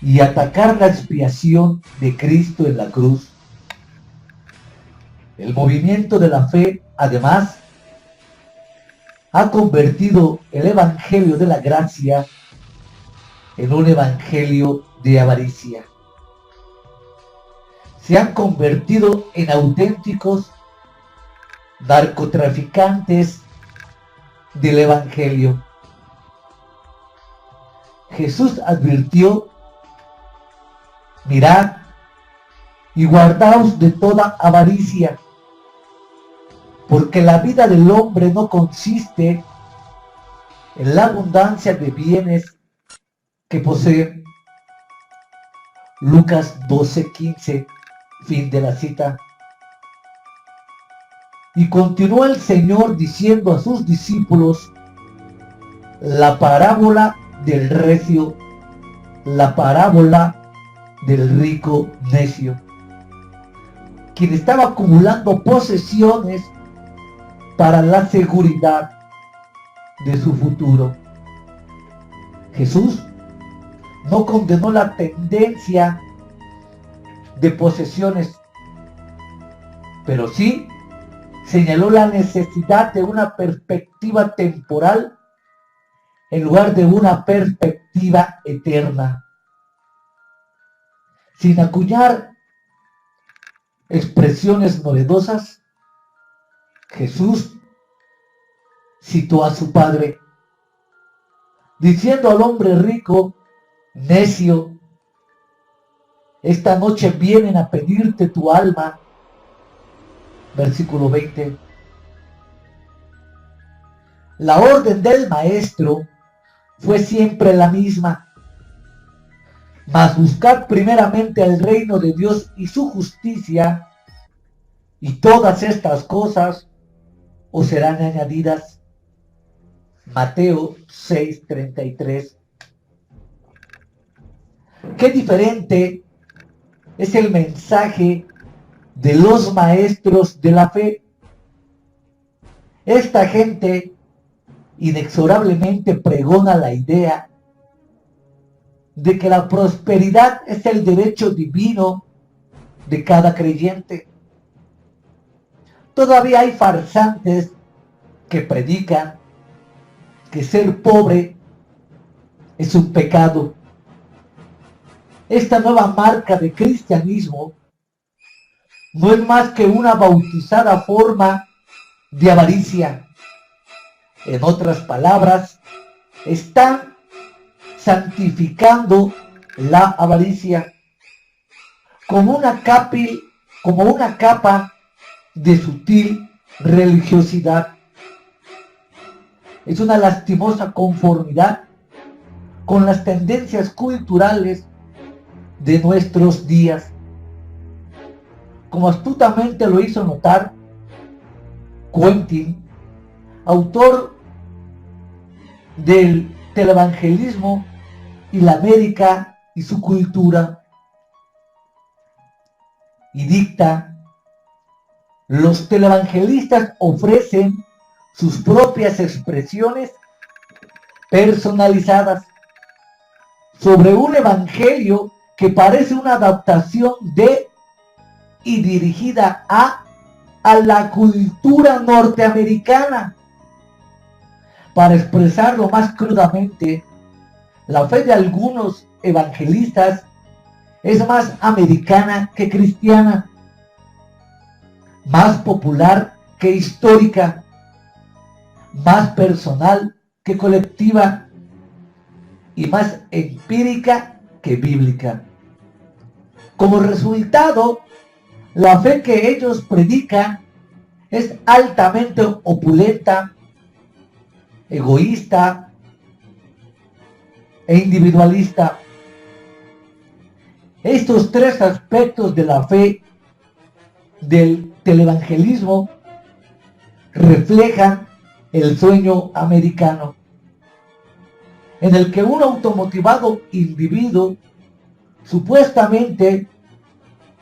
y atacar la expiación de Cristo en la cruz. El movimiento de la fe, además, ha convertido el evangelio de la gracia en un evangelio de avaricia. Se han convertido en auténticos narcotraficantes del evangelio. Jesús advirtió: mirad y guardaos de toda avaricia, porque la vida del hombre no consiste en la abundancia de bienes que posee. Lucas 12:15, fin de la cita. Y continuó el Señor diciendo a sus discípulos la parábola del recio, la parábola del rico necio, quien estaba acumulando posesiones para la seguridad de su futuro. Jesús no condenó la tendencia de posesiones, pero sí señaló la necesidad de una perspectiva temporal en lugar de una perspectiva eterna. Sin acuñar expresiones novedosas, Jesús citó a su padre, diciendo al hombre rico: necio, esta noche vienen a pedirte tu alma. Versículo 20. La orden del maestro fue siempre la misma: mas buscad primeramente el reino de Dios y su justicia, y todas estas cosas os serán añadidas. Mateo 6:33. Qué diferente es el mensaje de los maestros de la fe. Esta gente inexorablemente pregona la idea de que la prosperidad es el derecho divino de cada creyente. Todavía hay farsantes que predican que ser pobre es un pecado. Esta nueva marca de cristianismo no es más que una bautizada forma de avaricia. En otras palabras, están santificando la avaricia como una capa de sutil religiosidad. Es una lastimosa conformidad con las tendencias culturales de nuestros días. Como astutamente lo hizo notar Quentin, autor del televangelismo y la América y su cultura, y dicta: los televangelistas ofrecen sus propias expresiones personalizadas sobre un evangelio que parece una adaptación de y dirigida a la cultura norteamericana. Para expresarlo más crudamente, la fe de algunos evangelistas es más americana que cristiana, más popular que histórica, más personal que colectiva y más empírica que bíblica. Como resultado, la fe que ellos predican es altamente opulenta, egoísta e individualista. Estos tres aspectos de la fe del televangelismo reflejan el sueño americano, en el que un automotivado individuo supuestamente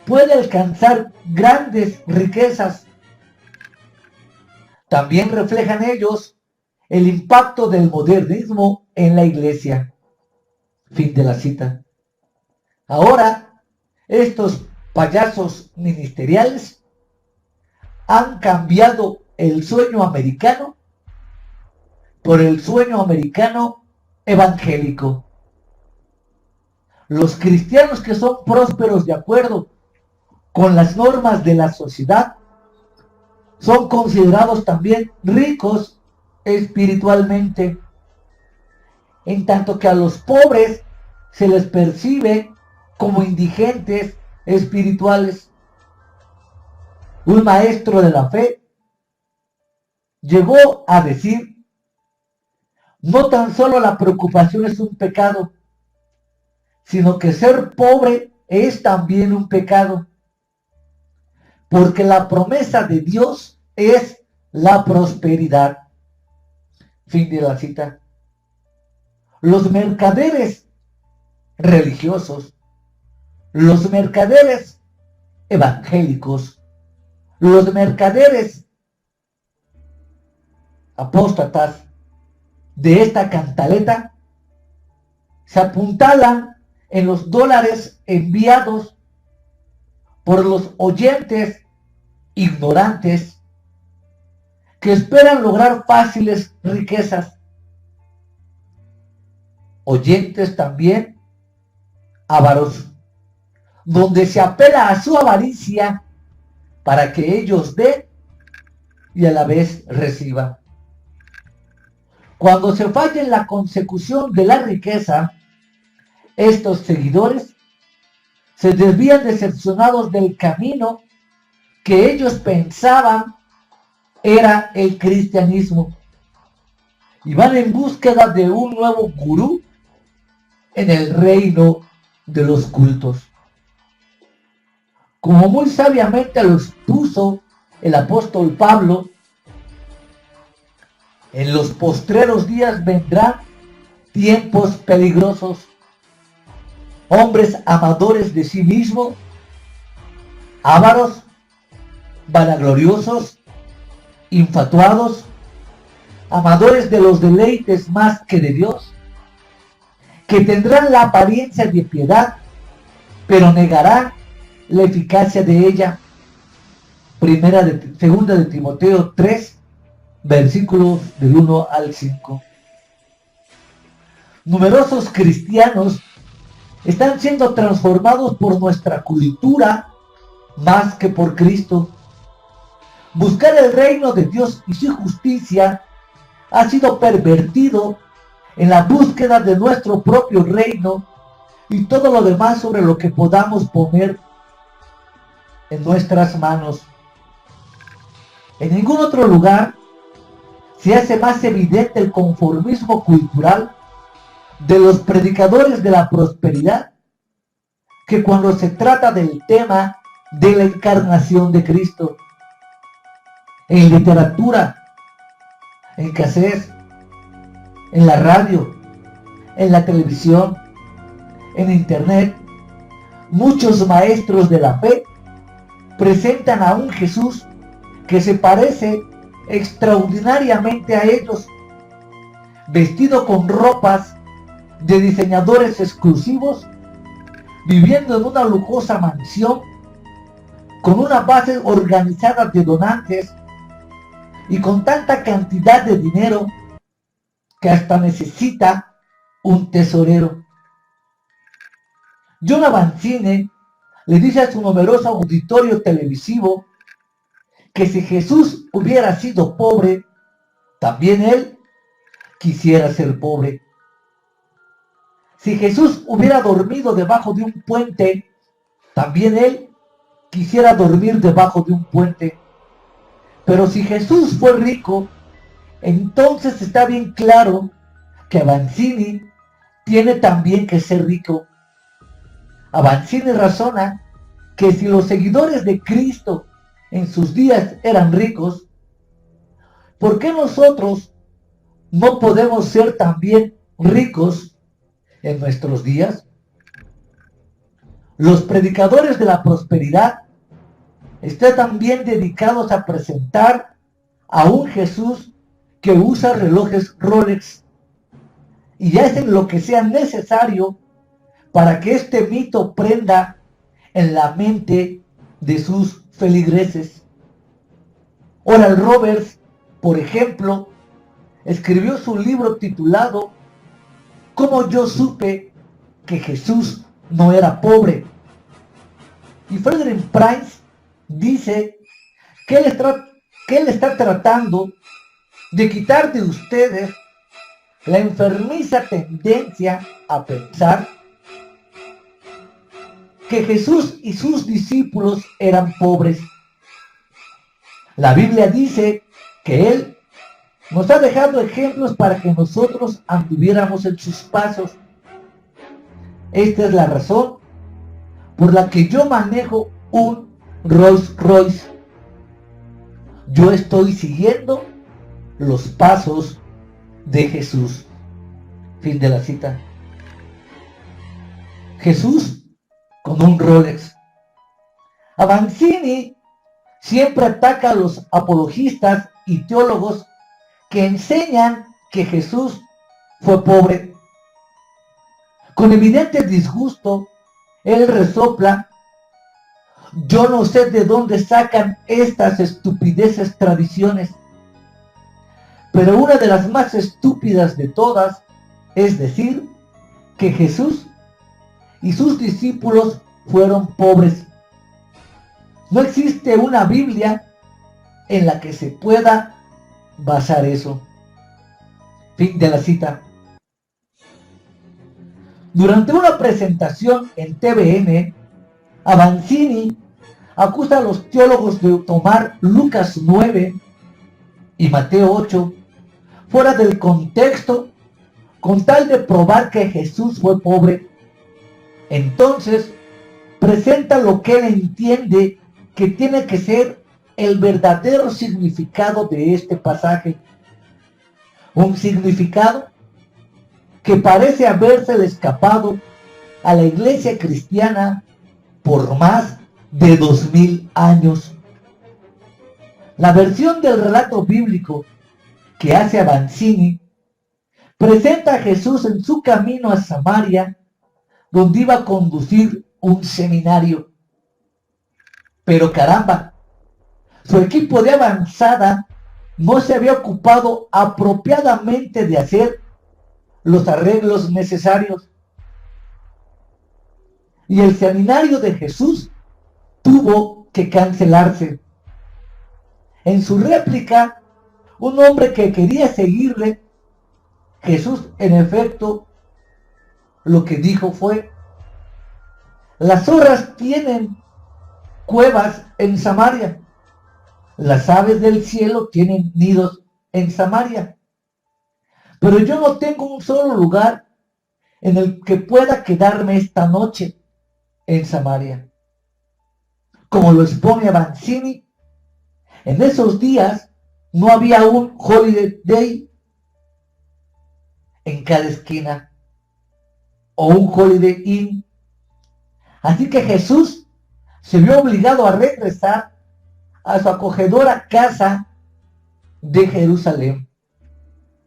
puede alcanzar grandes riquezas. También reflejan ellos el impacto del modernismo en la iglesia. Fin de la cita. Ahora, estos payasos ministeriales han cambiado el sueño americano por el sueño americano evangélico. Los cristianos que son prósperos de acuerdo con las normas de la sociedad son considerados también ricos espiritualmente, en tanto que a los pobres se les percibe como indigentes espirituales. Un maestro de la fe llegó a decir: no tan solo la preocupación es un pecado, sino que ser pobre es también un pecado, porque la promesa de Dios es la prosperidad. Fin de la cita. Los mercaderes religiosos, los mercaderes evangélicos, los mercaderes apóstatas de esta cantaleta se apuntalan en los dólares enviados por los oyentes ignorantes que esperan lograr fáciles riquezas. Oyentes también avaros, donde se apela a su avaricia para que ellos den y a la vez reciban. Cuando se falla en la consecución de la riqueza, estos seguidores se desvían decepcionados del camino que ellos pensaban era el cristianismo y van en búsqueda de un nuevo gurú en el reino de los cultos. Como muy sabiamente lo expuso el apóstol Pablo, en los postreros días vendrán tiempos peligrosos, hombres amadores de sí mismos, ávaros, vanagloriosos, infatuados, amadores de los deleites más que de Dios, que tendrán la apariencia de piedad, pero negarán la eficacia de ella. Segunda de Timoteo 3, versículos del 1 al 5. Numerosos cristianos están siendo transformados por nuestra cultura más que por Cristo. Buscar el reino de Dios y su justicia ha sido pervertido en la búsqueda de nuestro propio reino y todo lo demás sobre lo que podamos poner en nuestras manos. En ningún otro lugar se hace más evidente el conformismo cultural de los predicadores de la prosperidad que cuando se trata del tema de la encarnación de Cristo. En literatura, en cassette, en la radio, en la televisión, en internet, muchos maestros de la fe presentan a un Jesús que se parece extraordinariamente a ellos, vestido con ropas de diseñadores exclusivos, viviendo en una lujosa mansión, con una base organizada de donantes y con tanta cantidad de dinero que hasta necesita un tesorero. John Avancini le dice a su numeroso auditorio televisivo que si Jesús hubiera sido pobre, también él quisiera ser pobre. Si Jesús hubiera dormido debajo de un puente, también él quisiera dormir debajo de un puente. Pero si Jesús fue rico, entonces está bien claro que Avancini tiene también que ser rico. Avancini razona que si los seguidores de Cristo en sus días eran ricos, ¿por qué nosotros no podemos ser también ricos en nuestros días? Los predicadores de la prosperidad están también dedicados a presentar a un Jesús que usa relojes Rolex y hacen lo que sea necesario para que este mito prenda en la mente de sus feligreses. Oral Roberts, por ejemplo, escribió su libro titulado ¿Cómo yo supe que Jesús no era pobre? Y Frederick Price dice que él está tratando de quitar de ustedes la enfermiza tendencia a pensar que Jesús y sus discípulos eran pobres. La Biblia dice que Él nos ha dejado ejemplos para que nosotros anduviéramos en sus pasos. Esta es la razón por la que yo manejo un Rolls Royce. Yo estoy siguiendo los pasos de Jesús. Fin de la cita. Jesús con un Rolex. Avanzini siempre ataca a los apologistas y teólogos que enseñan que Jesús fue pobre. Con evidente disgusto, él resopla: yo no sé de dónde sacan estas estupideces tradiciones, pero una de las más estúpidas de todas es decir que Jesús y sus discípulos fueron pobres. No existe una Biblia en la que se pueda basar eso. Fin de la cita. Durante una presentación en TVN, Avanzini acusa a los teólogos de tomar Lucas 9 y Mateo 8 fuera del contexto con tal de probar que Jesús fue pobre. Entonces presenta lo que él entiende que tiene que ser el verdadero significado de este pasaje. Un significado que parece habérsele escapado a la iglesia cristiana por más de 2000 años. La versión del relato bíblico que hace Avanzini presenta a Jesús en su camino a Samaria, donde iba a conducir un seminario. Pero caramba, su equipo de avanzada no se había ocupado apropiadamente de hacer los arreglos necesarios. Y el seminario de Jesús tuvo que cancelarse. En su réplica, un hombre que quería seguirle, Jesús en efecto lo que dijo fue: las zorras tienen cuevas en Samaria, las aves del cielo tienen nidos en Samaria, pero yo no tengo un solo lugar en el que pueda quedarme esta noche en Samaria. Como lo expone Avanzini, en esos días no había un Holiday en cada esquina o un Holiday Inn. Así que Jesús se vio obligado a regresar a su acogedora casa de Jerusalén.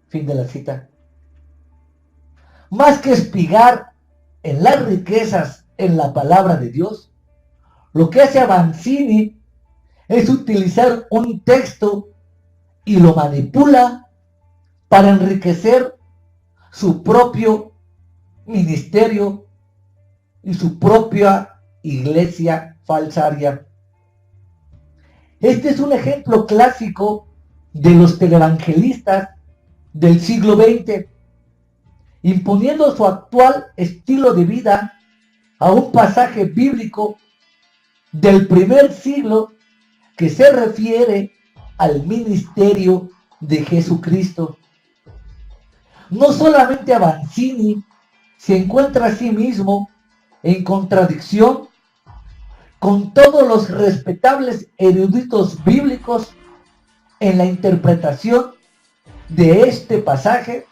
Fin de la cita. Más que espigar en las riquezas en la palabra de Dios, lo que hace Avanzini es utilizar un texto y lo manipula para enriquecer su propio ministerio y su propia iglesia falsaria. Este es un ejemplo clásico de los televangelistas del siglo XX, imponiendo su actual estilo de vida a un pasaje bíblico del primer siglo que se refiere al ministerio de Jesucristo. No solamente Avanzini se encuentra a sí mismo en contradicción con todos los respetables eruditos bíblicos en la interpretación de este pasaje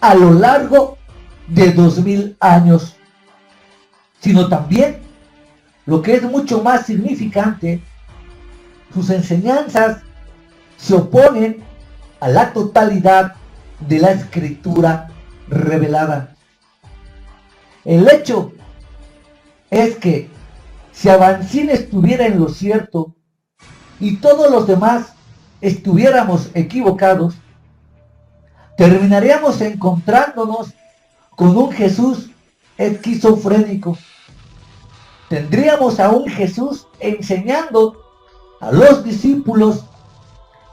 a lo largo de 2000 años, sino también, lo que es mucho más significante, sus enseñanzas se oponen a la totalidad de la escritura revelada. El hecho es que si Avancini estuviera en lo cierto y todos los demás estuviéramos equivocados, terminaríamos encontrándonos con un Jesús esquizofrénico. Tendríamos a un Jesús enseñando a los discípulos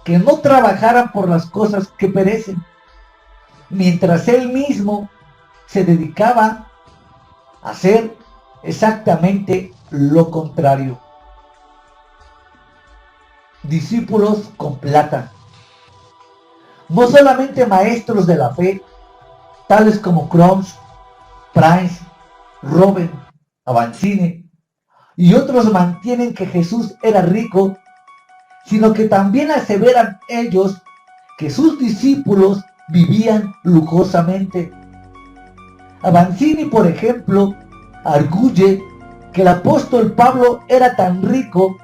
que no trabajaran por las cosas que perecen, mientras él mismo se dedicaba a hacer exactamente lo contrario. Discípulos con plata. No solamente maestros de la fe, tales como Krons, Price, Robben, Avancini y otros mantienen que Jesús era rico, sino que también aseveran ellos que sus discípulos vivían lujosamente. Avancini, por ejemplo, arguye que el apóstol Pablo era tan rico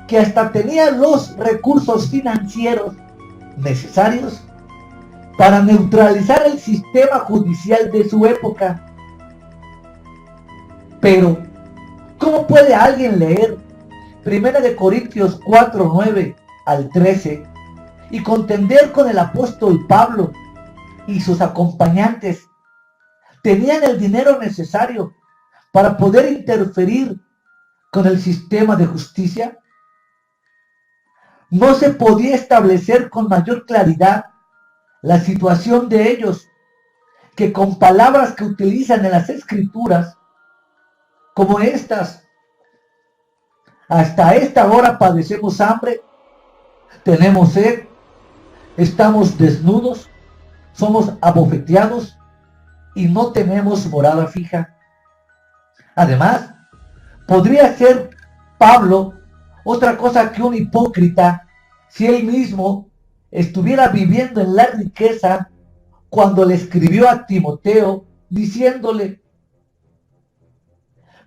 que hasta tenía los recursos financieros necesarios para neutralizar el sistema judicial de su época. Pero, ¿cómo puede alguien leer 1 Corintios 4, 9 al 13 y contender con el apóstol Pablo y sus acompañantes? Tenían el dinero necesario para poder interferir con el sistema de justicia. No se podía establecer con mayor claridad la situación de ellos que con palabras que utilizan en las escrituras como estas: hasta esta hora padecemos hambre, tenemos sed, estamos desnudos, somos abofeteados y no tenemos morada fija. Además, podría ser Pablo otra cosa que un hipócrita si él mismo estuviera viviendo en la riqueza cuando le escribió a Timoteo diciéndole: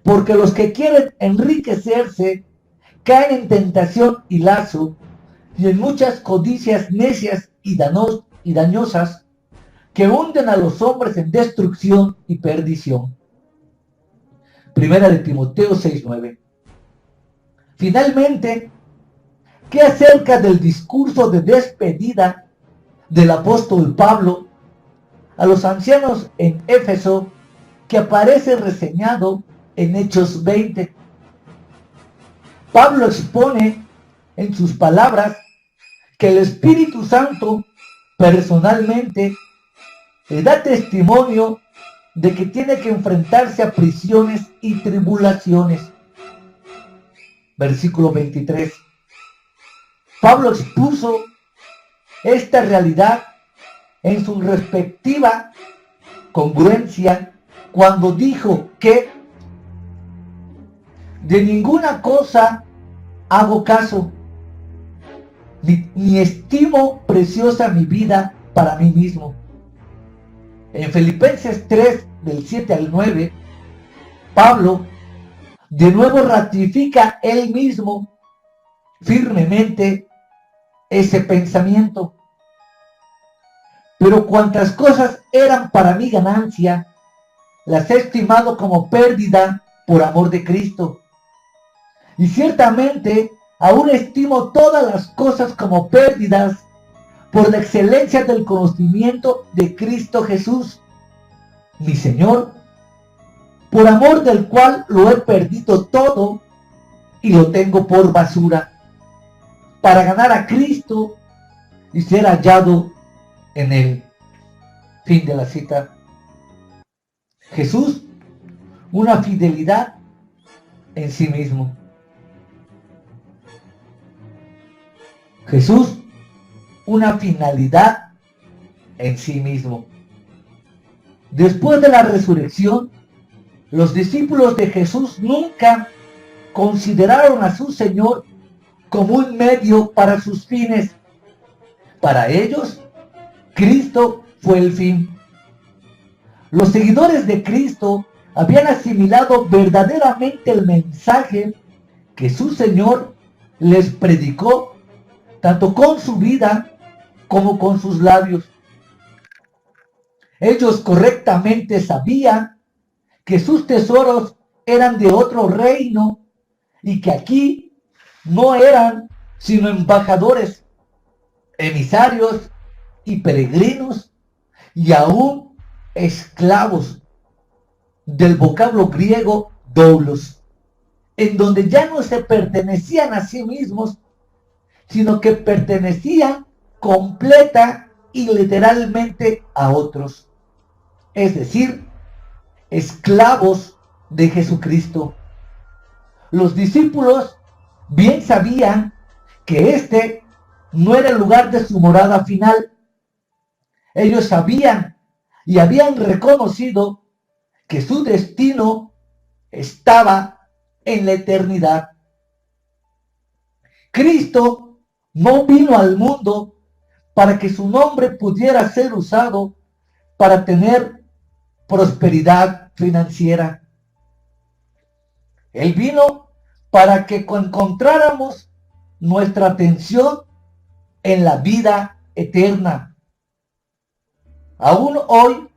porque los que quieren enriquecerse caen en tentación y lazo y en muchas codicias necias y dañosas que hunden a los hombres en destrucción y perdición. Primera de Timoteo 6:9. Finalmente, ¿qué acerca del discurso de despedida del apóstol Pablo a los ancianos en Éfeso que aparece reseñado en Hechos 20? Pablo expone en sus palabras que el Espíritu Santo personalmente le da testimonio de que tiene que enfrentarse a prisiones y tribulaciones. Versículo 23. Pablo expuso esta realidad en su respectiva congruencia cuando dijo que de ninguna cosa hago caso, ni estimo preciosa mi vida para mí mismo. En Filipenses 3, del 7 al 9, Pablo de nuevo ratifica él mismo firmemente ese pensamiento. Pero cuantas cosas eran para mi ganancia, las he estimado como pérdida por amor de Cristo. Y ciertamente aún estimo todas las cosas como pérdidas por la excelencia del conocimiento de Cristo Jesús, mi Señor, por amor del cual lo he perdido todo y lo tengo por basura, para ganar a Cristo y ser hallado en él. Fin de la cita. Jesús, una fidelidad en sí mismo. Jesús, una finalidad en sí mismo. Después de la resurrección, los discípulos de Jesús nunca consideraron a su Señor como un medio para sus fines. Para ellos, Cristo fue el fin. Los seguidores de Cristo habían asimilado verdaderamente el mensaje que su Señor les predicó, tanto con su vida como con sus labios. Ellos correctamente sabían que sus tesoros eran de otro reino y que aquí no eran sino embajadores, emisarios y peregrinos y aún esclavos, del vocablo griego doulos, en donde ya no se pertenecían a sí mismos, sino que pertenecían completa y literalmente a otros, es decir, esclavos de Jesucristo. Los discípulos bien sabían que este no era el lugar de su morada final. Ellos sabían y habían reconocido que su destino estaba en la eternidad. Cristo no vino al mundo para que su nombre pudiera ser usado para tener prosperidad financiera. Él vino para que encontráramos nuestra atención en la vida eterna. Aún hoy,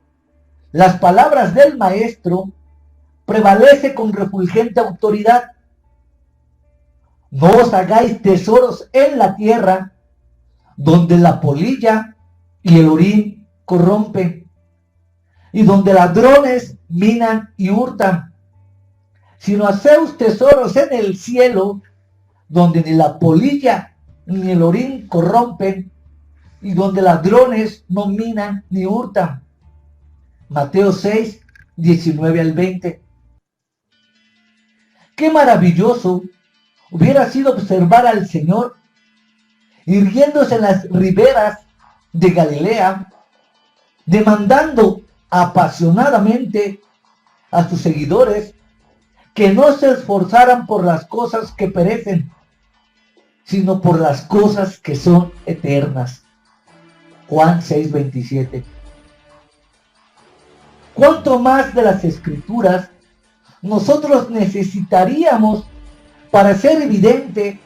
las palabras del Maestro prevalecen con refulgente autoridad. No os hagáis tesoros en la tierra, donde la polilla y el orín corrompen, y donde ladrones minan y hurtan, sino haceos tesoros en el cielo, donde ni la polilla ni el orín corrompen, y donde ladrones no minan ni hurtan. Mateo 6, 19 al 20. Qué maravilloso hubiera sido observar al Señor irguiéndose en las riberas de Galilea, demandando apasionadamente a sus seguidores que no se esforzaran por las cosas que perecen, sino por las cosas que son eternas. Juan 6:27. ¿Cuánto más de las Escrituras nosotros necesitaríamos para hacer evidente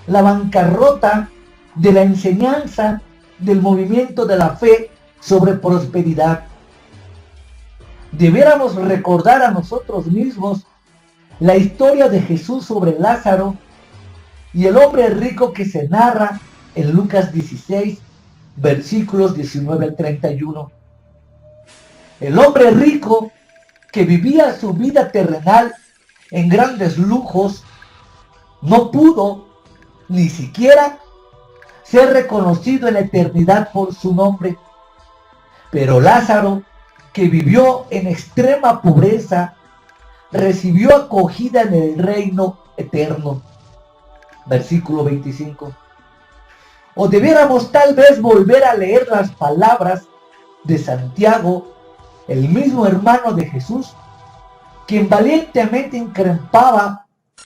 la bancarrota de la enseñanza del movimiento de la fe sobre prosperidad? Debiéramos recordar a nosotros mismos la historia de Jesús sobre Lázaro y el hombre rico que se narra en Lucas 16, versículos 19 al 31. El hombre rico que vivía su vida terrenal en grandes lujos no pudo ni siquiera ser reconocido en la eternidad por su nombre. Pero Lázaro, que vivió en extrema pobreza, recibió acogida en el reino eterno. Versículo 25. O debiéramos tal vez volver a leer las palabras de Santiago, el mismo hermano de Jesús, quien valientemente increpaba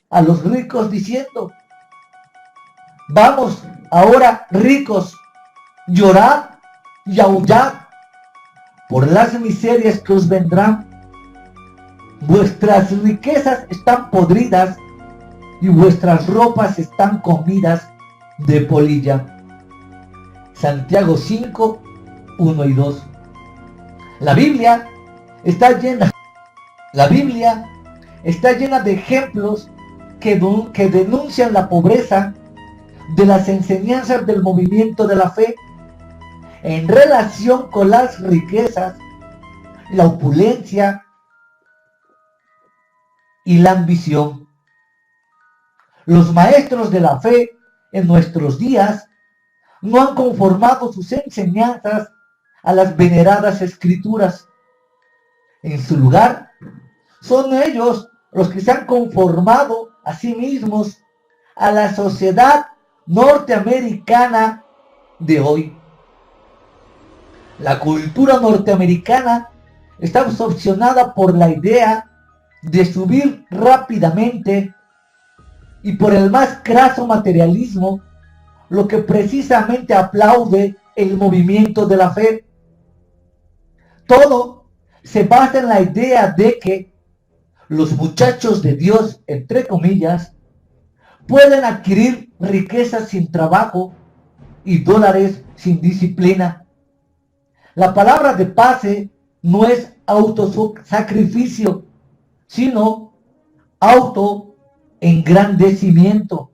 a los ricos diciendo: vamos ahora, ricos, llorad y aullad por las miserias que os vendrán. Vuestras riquezas están podridas y vuestras ropas están comidas de polilla. Santiago 5, 1 y 2. La Biblia está llena de ejemplos que denuncian la pobreza de las enseñanzas del movimiento de la fe en relación con las riquezas, la opulencia y la ambición. Los maestros de la fe en nuestros días no han conformado sus enseñanzas a las veneradas escrituras. En su lugar, son ellos los que se han conformado a sí mismos a la sociedad norteamericana de hoy. La cultura norteamericana está obsesionada por la idea de subir rápidamente y por el más craso materialismo, lo que precisamente aplaude el movimiento de la fe. Todo se basa en la idea de que los muchachos de Dios, entre comillas, pueden adquirir riquezas sin trabajo y dólares sin disciplina. La palabra de pase no es autosacrificio, sino autoengrandecimiento.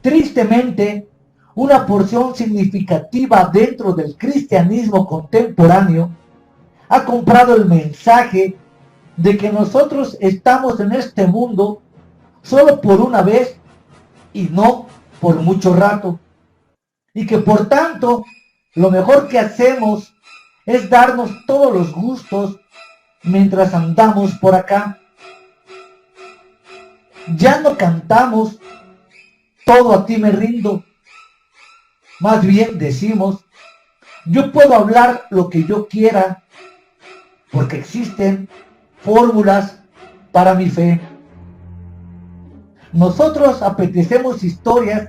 Tristemente, una porción significativa dentro del cristianismo contemporáneo ha comprado el mensaje de que nosotros estamos en este mundo solo por una vez y no por mucho rato, y que por tanto lo mejor que hacemos es darnos todos los gustos mientras andamos por acá. Ya no cantamos todo a ti me rindo, más bien decimos yo puedo hablar lo que yo quiera porque existen fórmulas para mi fe. Nosotros apetecemos historias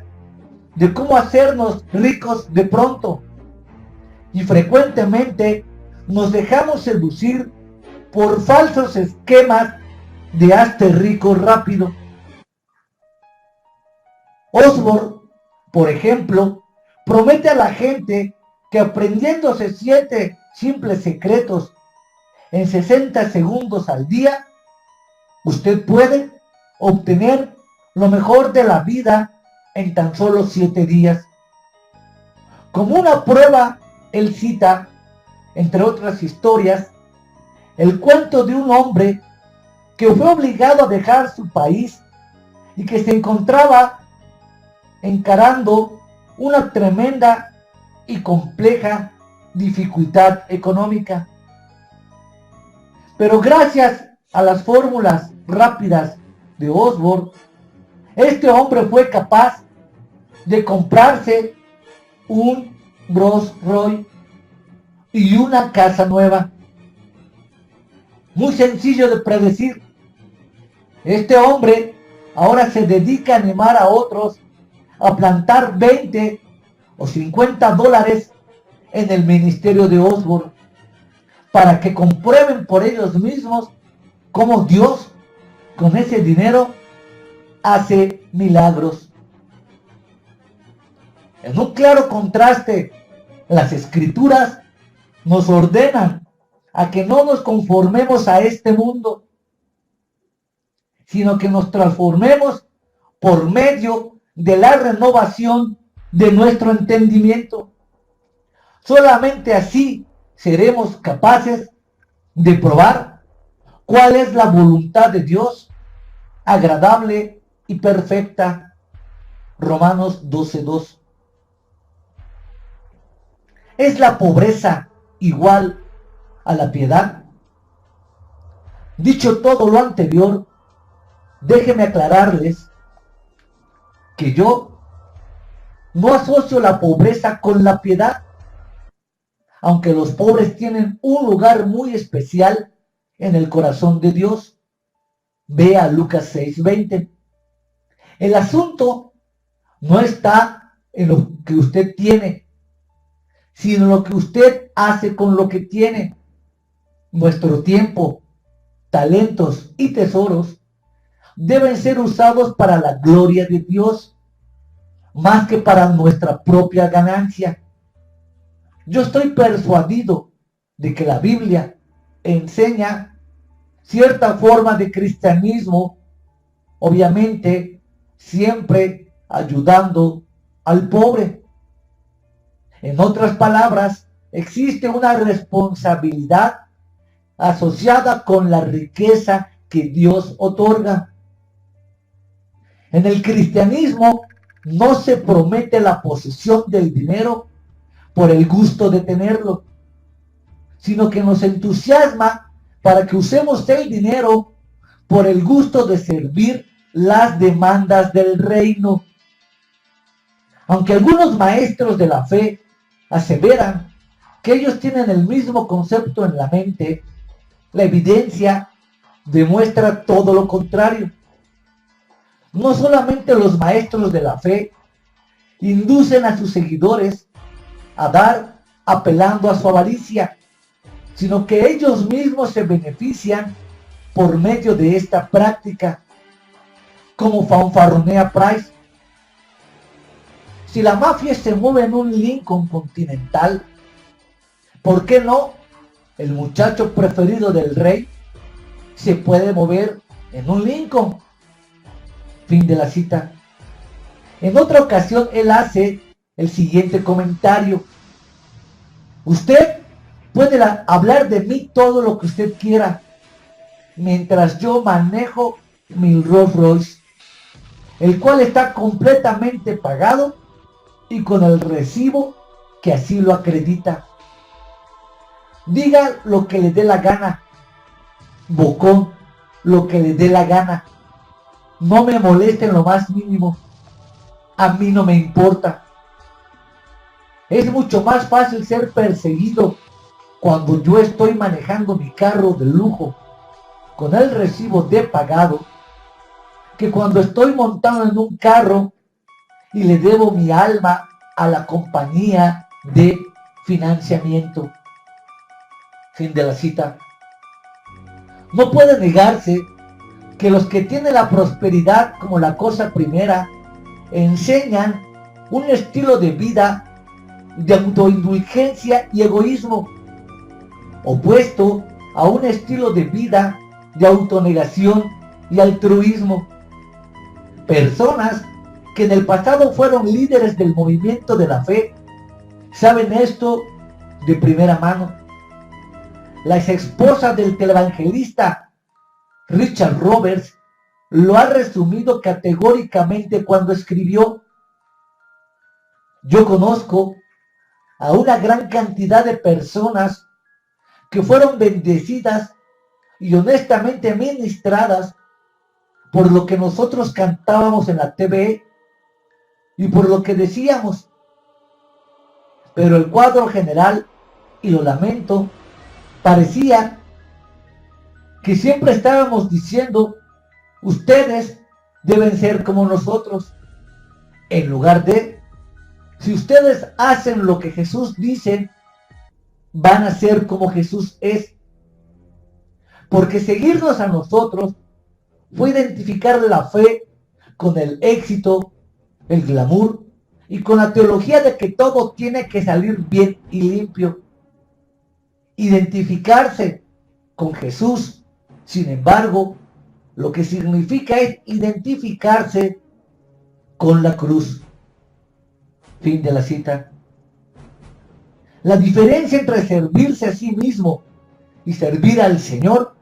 de cómo hacernos ricos de pronto y frecuentemente nos dejamos seducir por falsos esquemas de hazte rico rápido. Osborne, por ejemplo, promete a la gente que aprendiéndose 7 simples secretos en 60 segundos al día, usted puede obtener lo mejor de la vida en tan solo 7 días. Como una prueba, él cita, entre otras historias, el cuento de un hombre que fue obligado a dejar su país y que se encontraba encarando una tremenda y compleja dificultad económica. Pero gracias a las fórmulas rápidas de Osborne, este hombre fue capaz de comprarse un Rolls Royce y una casa nueva. Muy sencillo de predecir. Este hombre ahora se dedica a animar a otros a plantar 20 o 50 dólares en el ministerio de Osborne para que comprueben por ellos mismos cómo Dios con ese dinero hace milagros. En un claro contraste, las escrituras nos ordenan a que no nos conformemos a este mundo, sino que nos transformemos por medio de la renovación de nuestro entendimiento. Solamente así seremos capaces de probar cuál es la voluntad de Dios, agradable y perfecta. Romanos 12:2. ¿Es la pobreza igual a la piedad? Dicho todo lo anterior, déjenme aclararles que yo no asocio la pobreza con la piedad, aunque los pobres tienen un lugar muy especial en el corazón de Dios. Vea Lucas 6:20. El asunto no está en lo que usted tiene, sino en lo que usted hace con lo que tiene. Nuestro tiempo, talentos y tesoros deben ser usados para la gloria de Dios, más que para nuestra propia ganancia. Yo estoy persuadido de que la Biblia enseña cierta forma de cristianismo, obviamente siempre ayudando al pobre. En otras palabras, existe una responsabilidad asociada con la riqueza que Dios otorga. En el cristianismo no se promete la posesión del dinero por el gusto de tenerlo, sino que nos entusiasma para que usemos el dinero por el gusto de servir las demandas del reino. Aunque algunos maestros de la fe aseveran que ellos tienen el mismo concepto en la mente, la evidencia demuestra todo lo contrario. No solamente los maestros de la fe inducen a sus seguidores a dar apelando a su avaricia, sino que ellos mismos se benefician por medio de esta práctica, como fanfarronea Price. Si la mafia se mueve en un Lincoln Continental, ¿por qué no el muchacho preferido del rey se puede mover en un Lincoln. Fin de la cita. En otra ocasión él hace el siguiente comentario: usted puede hablar de mí todo lo que usted quiera, mientras yo manejo mi Rolls Royce, el cual está completamente pagado y con el recibo que así lo acredita. Diga lo que le dé la gana, bocón, lo que le dé la gana. No me moleste en lo más mínimo. A mí no me importa. Es mucho más fácil ser perseguido cuando yo estoy manejando mi carro de lujo con el recibo de pagado, que cuando estoy montado en un carro y le debo mi alma a la compañía de financiamiento. Fin de la cita. No puede negarse que los que tienen la prosperidad como la cosa primera enseñan un estilo de vida de autoindulgencia y egoísmo, opuesto a un estilo de vida de autonegación y altruismo. Personas que en el pasado fueron líderes del movimiento de la fe saben esto de primera mano. La exesposa del televangelista Richard Roberts lo ha resumido categóricamente cuando escribió: yo conozco a una gran cantidad de personas que fueron bendecidas y honestamente ministradas por lo que nosotros cantábamos en la TV y por lo que decíamos. Pero el cuadro general, y lo lamento, parecía que siempre estábamos diciendo: ustedes deben ser como nosotros, en lugar de: si ustedes hacen lo que Jesús dice, van a ser como Jesús es. Porque seguirnos a nosotros fue identificar la fe con el éxito, el glamour y con la teología de que todo tiene que salir bien y limpio. Identificarse con Jesús, sin embargo, lo que significa es identificarse con la cruz. Fin de la cita. La diferencia entre servirse a sí mismo y servir al Señor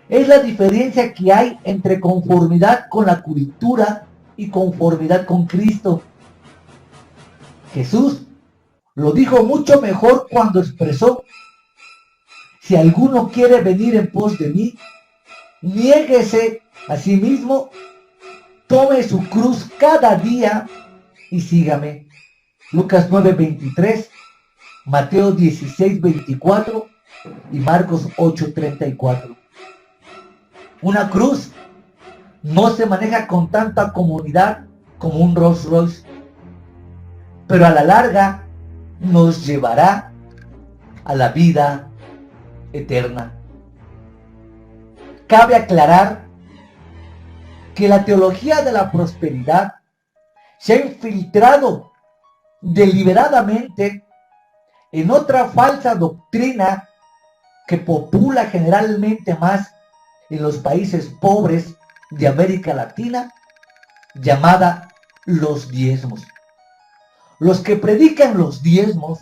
es la diferencia que hay entre conformidad con la cultura y conformidad con Cristo. Jesús lo dijo mucho mejor cuando expresó: si alguno quiere venir en pos de mí, niéguese a sí mismo, tome su cruz cada día y sígame. Lucas 9:23, Mateo 16:24 y Marcos 8:34. Una cruz no se maneja con tanta comodidad como un Rolls Royce, pero a la larga nos llevará a la vida eterna. Cabe aclarar que la teología de la prosperidad se ha infiltrado deliberadamente en otra falsa doctrina que popula generalmente más en los países pobres de América Latina, llamada los diezmos. Los que predican los diezmos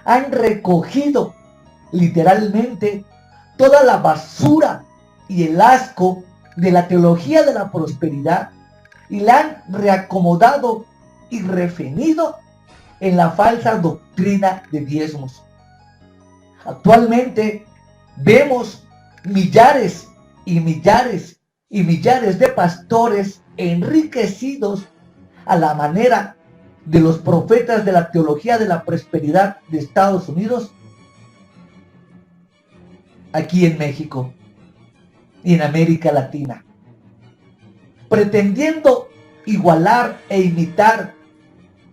han recogido literalmente toda la basura y el asco de la teología de la prosperidad y la han reacomodado y refinido en la falsa doctrina de diezmos. Actualmente vemos millares y millares y millares de pastores enriquecidos a la manera de los profetas de la teología de la prosperidad de Estados Unidos, aquí en México y en América Latina, pretendiendo igualar e imitar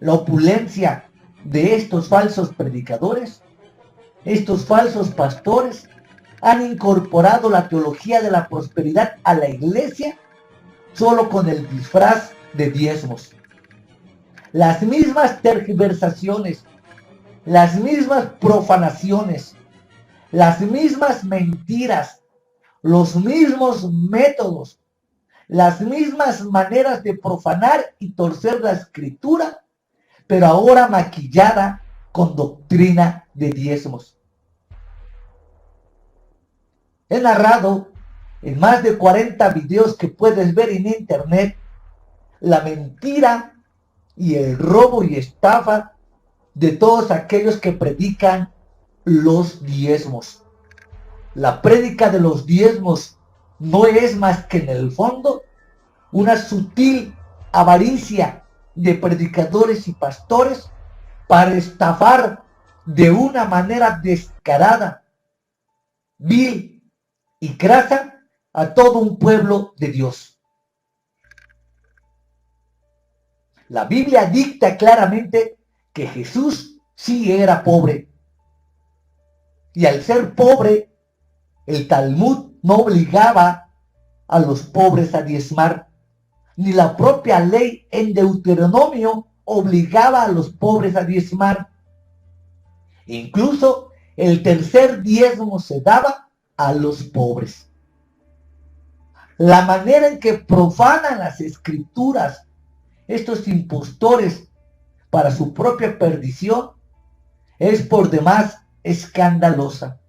la opulencia de estos falsos predicadores. Estos falsos pastores han incorporado la teología de la prosperidad a la iglesia solo con el disfraz de diezmos. Las mismas tergiversaciones, las mismas profanaciones, las mismas mentiras los mismos métodos, las mismas maneras de profanar y torcer la escritura, pero ahora maquillada con doctrina de diezmos. He narrado en más de 40 videos que puedes ver en internet la mentira y el robo y estafa de todos aquellos que predican los diezmos. La prédica de los diezmos no es más que en el fondo una sutil avaricia de predicadores y pastores para estafar de una manera descarada, vil y crasa a todo un pueblo de Dios. La Biblia dicta claramente que Jesús sí era pobre. Y al ser pobre, el Talmud no obligaba a los pobres a diezmar, ni la propia ley en Deuteronomio obligaba a los pobres a diezmar. Incluso el tercer diezmo se daba a los pobres. La manera en que profanan las escrituras estos impostores para su propia perdición es por demás escandalosa.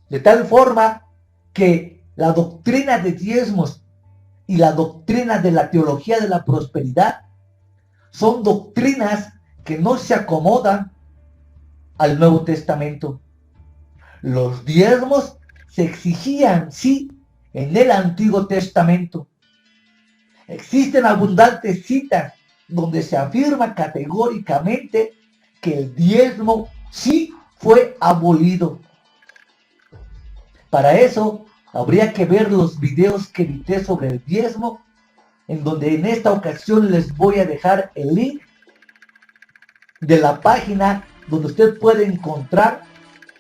De tal forma que la doctrina de diezmos y la doctrina de la teología de la prosperidad son doctrinas que no se acomodan al Nuevo Testamento. Los diezmos se exigían, sí, en el Antiguo Testamento. Existen abundantes citas donde se afirma categóricamente que el diezmo sí fue abolido. Para eso habría que ver los videos que edité sobre el diezmo, en donde en esta ocasión les voy a dejar el link de la página donde usted puede encontrar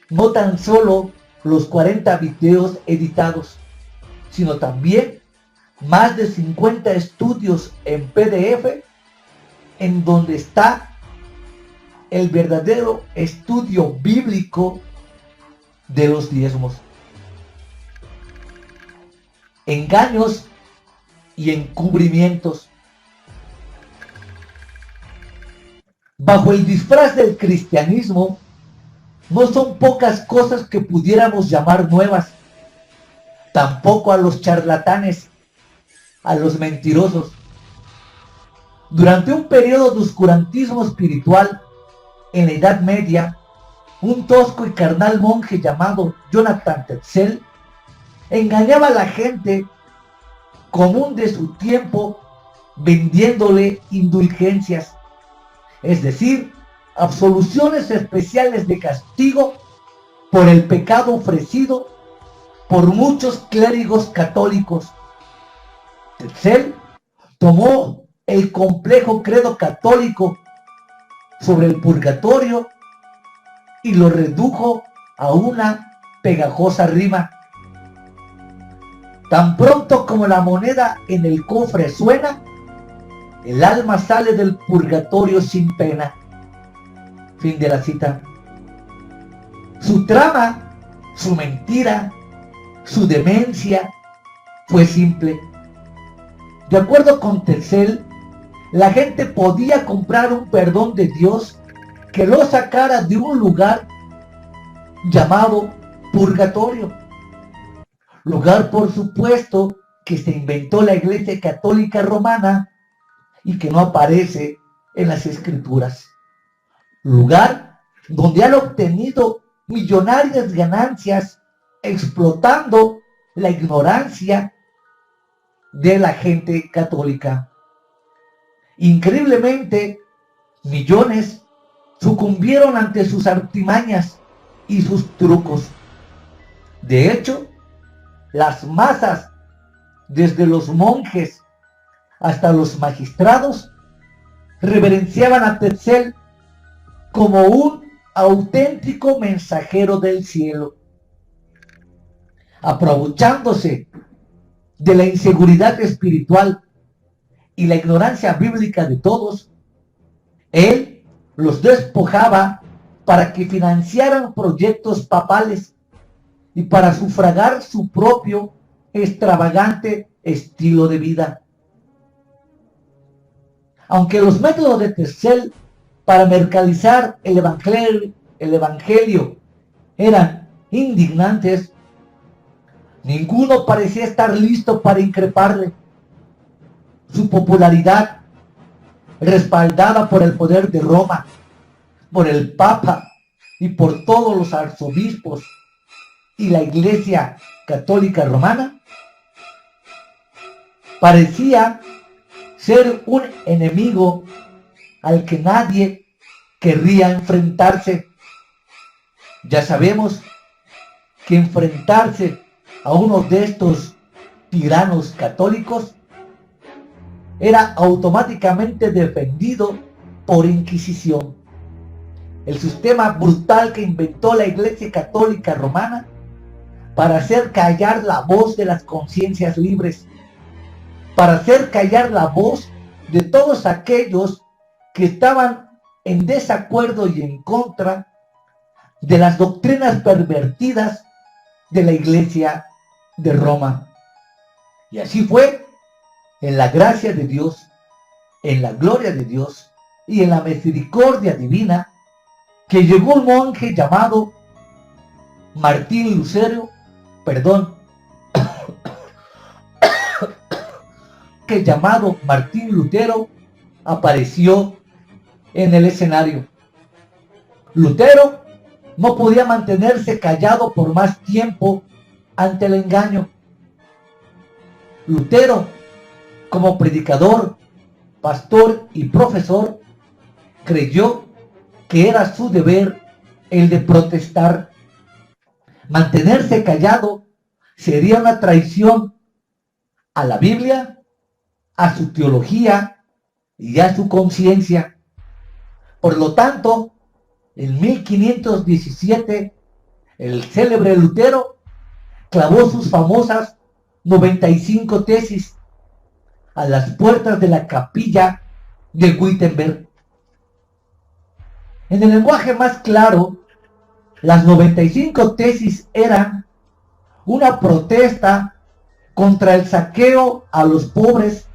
no tan solo los 40 videos editados, sino también más de 50 estudios en PDF, en donde está el verdadero estudio bíblico de los diezmos. Engaños y encubrimientos. Bajo el disfraz del cristianismo, no son pocas cosas que pudiéramos llamar nuevas. Tampoco a los charlatanes, a los mentirosos. Durante un periodo de oscurantismo espiritual, en la Edad Media, un tosco y carnal monje llamado Jonathan Tetzel engañaba a la gente común de su tiempo vendiéndole indulgencias, es decir, absoluciones especiales de castigo por el pecado ofrecido por muchos clérigos católicos. Tetzel tomó el complejo credo católico sobre el purgatorio y lo redujo a una pegajosa rima. Tan pronto como la moneda en el cofre suena, el alma sale del purgatorio sin pena. Fin de la cita. Su trama, su mentira, su demencia fue simple. De acuerdo con Tetzel, la gente podía comprar un perdón de Dios que lo sacara de un lugar llamado purgatorio. Lugar, por supuesto, que se inventó la Iglesia Católica Romana y que no aparece en las Escrituras. Lugar donde han obtenido millonarias ganancias explotando la ignorancia de la gente católica. Increíblemente, millones sucumbieron ante sus artimañas y sus trucos. De hecho, las masas, desde los monjes hasta los magistrados, reverenciaban a Tetzel como un auténtico mensajero del cielo. Aprovechándose de la inseguridad espiritual y la ignorancia bíblica de todos, él los despojaba para que financiaran proyectos papales y para sufragar su propio extravagante estilo de vida. Aunque los métodos de Tetzel para mercantilizar el evangelio eran indignantes, ninguno parecía estar listo para increparle. Su popularidad, respaldada por el poder de Roma, por el Papa y por todos los arzobispos y la Iglesia Católica Romana, parecía ser un enemigo al que nadie querría enfrentarse. Ya sabemos que enfrentarse a uno de estos tiranos católicos era automáticamente defendido por Inquisición. El sistema brutal que inventó la Iglesia Católica Romana para hacer callar la voz de las conciencias libres, para hacer callar la voz de todos aquellos que estaban en desacuerdo y en contra de las doctrinas pervertidas de la Iglesia de Roma. Y así fue, en la gracia de Dios, en la gloria de Dios y en la misericordia divina, que llegó un monje llamado Martín Lutero, Martín Lutero apareció en el escenario. Lutero no podía mantenerse callado por más tiempo ante el engaño. Lutero, como predicador, pastor y profesor, creyó que era su deber el de protestar. Mantenerse callado sería una traición a la Biblia, a su teología y a su conciencia. Por lo tanto, en 1517, el célebre Lutero clavó sus famosas 95 tesis a las puertas de la capilla de Wittenberg. En el lenguaje más claro, las 95 tesis eran una protesta contra el saqueo a los pobres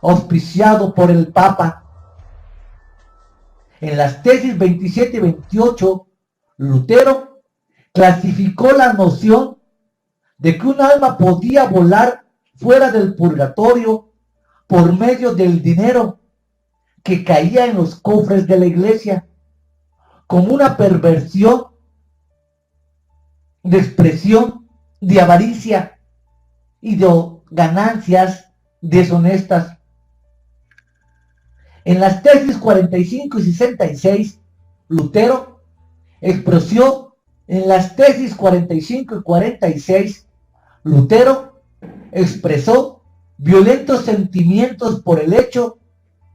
auspiciado por el Papa. En las tesis 27 y 28, Lutero clasificó la noción de que un alma podía volar fuera del purgatorio por medio del dinero que caía en los cofres de la iglesia, como una perversión de expresión de avaricia y de ganancias deshonestas. En las tesis 45 y 66, Lutero expresó en las tesis 45 y 46, Lutero expresó violentos sentimientos por el hecho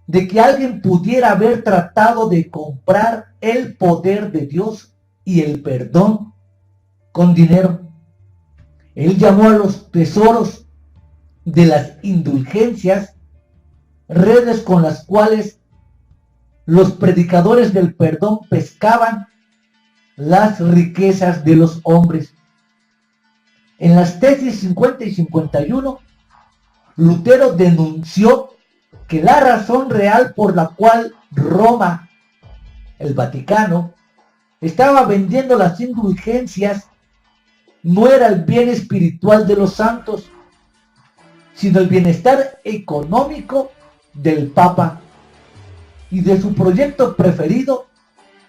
de que alguien pudiera haber tratado de comprar el poder de Dios y el perdón con dinero. Él llamó a los tesoros de las indulgencias redes con las cuales los predicadores del perdón pescaban las riquezas de los hombres. En las tesis 50 y 51, Lutero denunció que la razón real por la cual Roma, el Vaticano, estaba vendiendo las indulgencias no era el bien espiritual de los santos, sino el bienestar económico del Papa y de su proyecto preferido,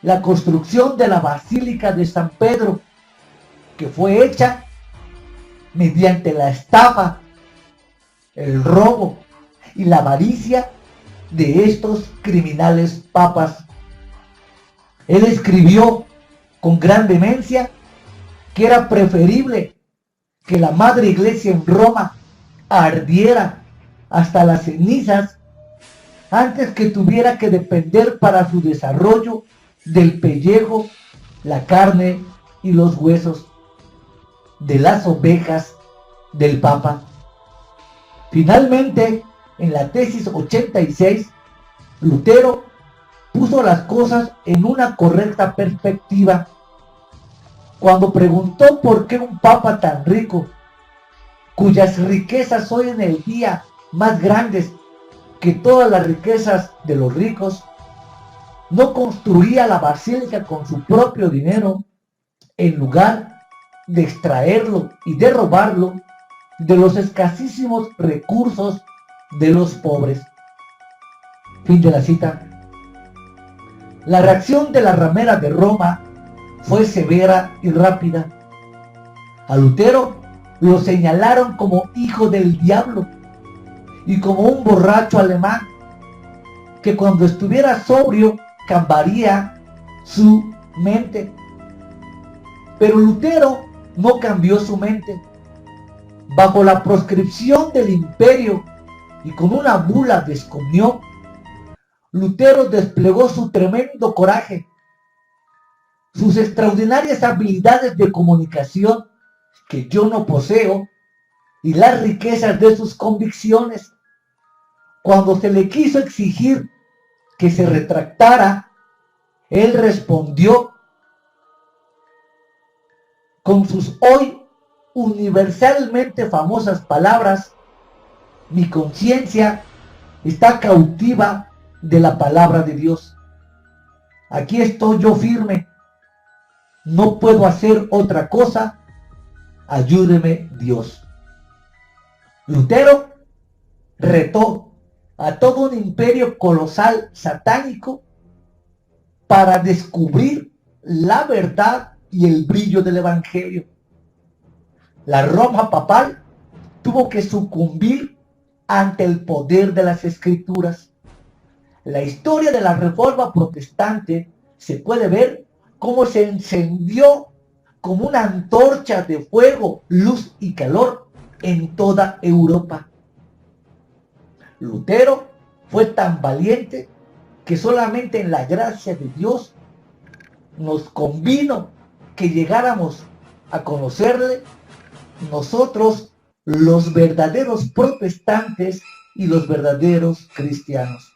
la construcción de la Basílica de San Pedro, que fue hecha mediante la estafa, el robo y la avaricia de estos criminales papas. Él escribió con gran vehemencia que era preferible que la madre iglesia en Roma ardiera hasta las cenizas antes que tuviera que depender para su desarrollo del pellejo, la carne y los huesos de las ovejas del Papa. Finalmente, en la tesis 86, Lutero puso las cosas en una correcta perspectiva. cuando preguntó por qué un papa tan rico, cuyas riquezas hoy en el día más grandes que todas las riquezas de los ricos, no construía la basílica con su propio dinero, en lugar de extraerlo y de robarlo de los escasísimos recursos de los pobres. Fin de la cita. La reacción de la ramera de Roma fue severa y rápida. A Lutero lo señalaron como hijo del diablo y como un borracho alemán que cuando estuviera sobrio cambiaría su mente. Pero Lutero no cambió su mente. Bajo la proscripción del imperio y con una bula de excomunión, Lutero desplegó su tremendo coraje, sus extraordinarias habilidades de comunicación que yo no poseo y las riquezas de sus convicciones. Cuando se le quiso exigir que se retractara, él respondió con sus hoy universalmente famosas palabras: mi conciencia está cautiva de la palabra de Dios. Aquí estoy yo firme, no puedo hacer otra cosa, ayúdeme Dios. Lutero retó a todo un imperio colosal satánico para descubrir la verdad y el brillo del evangelio. La Roma papal tuvo que sucumbir ante el poder de las escrituras. La historia de la Reforma protestante se puede ver cómo se encendió como una antorcha de fuego, luz y calor en toda Europa. Lutero fue tan valiente que solamente en la gracia de Dios nos convino que llegáramos a conocerle nosotros, los verdaderos protestantes y los verdaderos cristianos.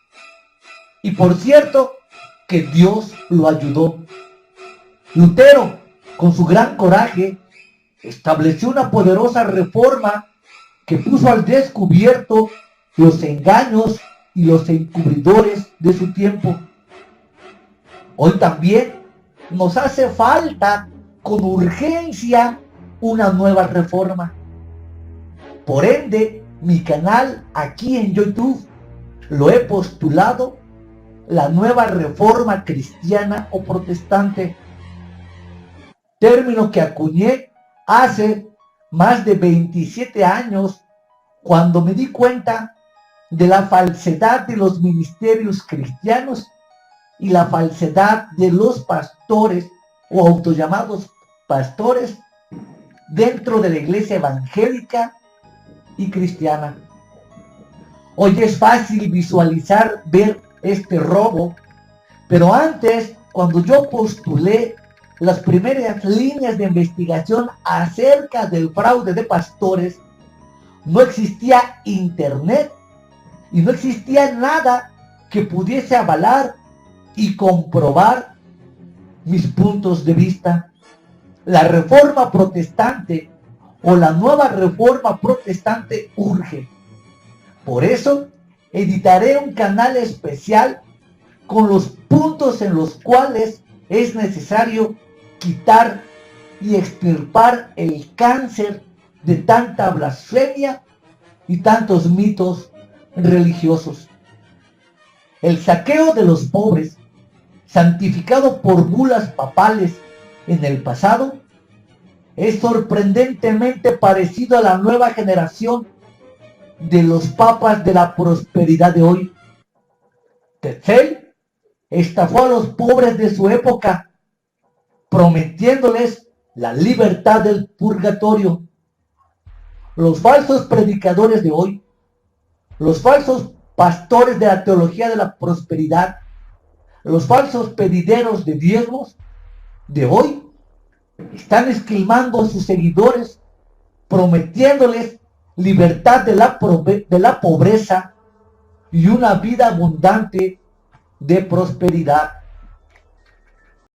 Y por cierto, que Dios lo ayudó. Lutero, con su gran coraje, estableció una poderosa reforma que puso al descubierto los engaños y los encubridores de su tiempo. Hoy también nos hace falta con urgencia una nueva reforma. Por ende, mi canal aquí en YouTube lo he postulado la nueva reforma cristiana o protestante, término que acuñé hace más de 27 años cuando me di cuenta de la falsedad de los ministerios cristianos y la falsedad de los pastores o autollamados pastores dentro de la iglesia evangélica y cristiana. Hoy es fácil visualizar, ver este robo, pero antes, cuando yo postulé las primeras líneas de investigación acerca del fraude de pastores, no existía internet y no existía nada que pudiese avalar y comprobar mis puntos de vista. La reforma protestante o la nueva reforma protestante urge. Por eso editaré un canal especial con los puntos en los cuales es necesario quitar y extirpar el cáncer de tanta blasfemia y tantos mitos religiosos. El saqueo de los pobres, santificado por bulas papales en el pasado, es sorprendentemente parecido a la nueva generación de los papas de la prosperidad de hoy. Tetzel estafó a los pobres de su época, prometiéndoles la libertad del purgatorio. Los falsos predicadores de hoy, los falsos pastores de la teología de la prosperidad, los falsos pedideros de diezmos de hoy, están esquilmando a sus seguidores, prometiéndoles libertad de la pobreza y una vida abundante de prosperidad.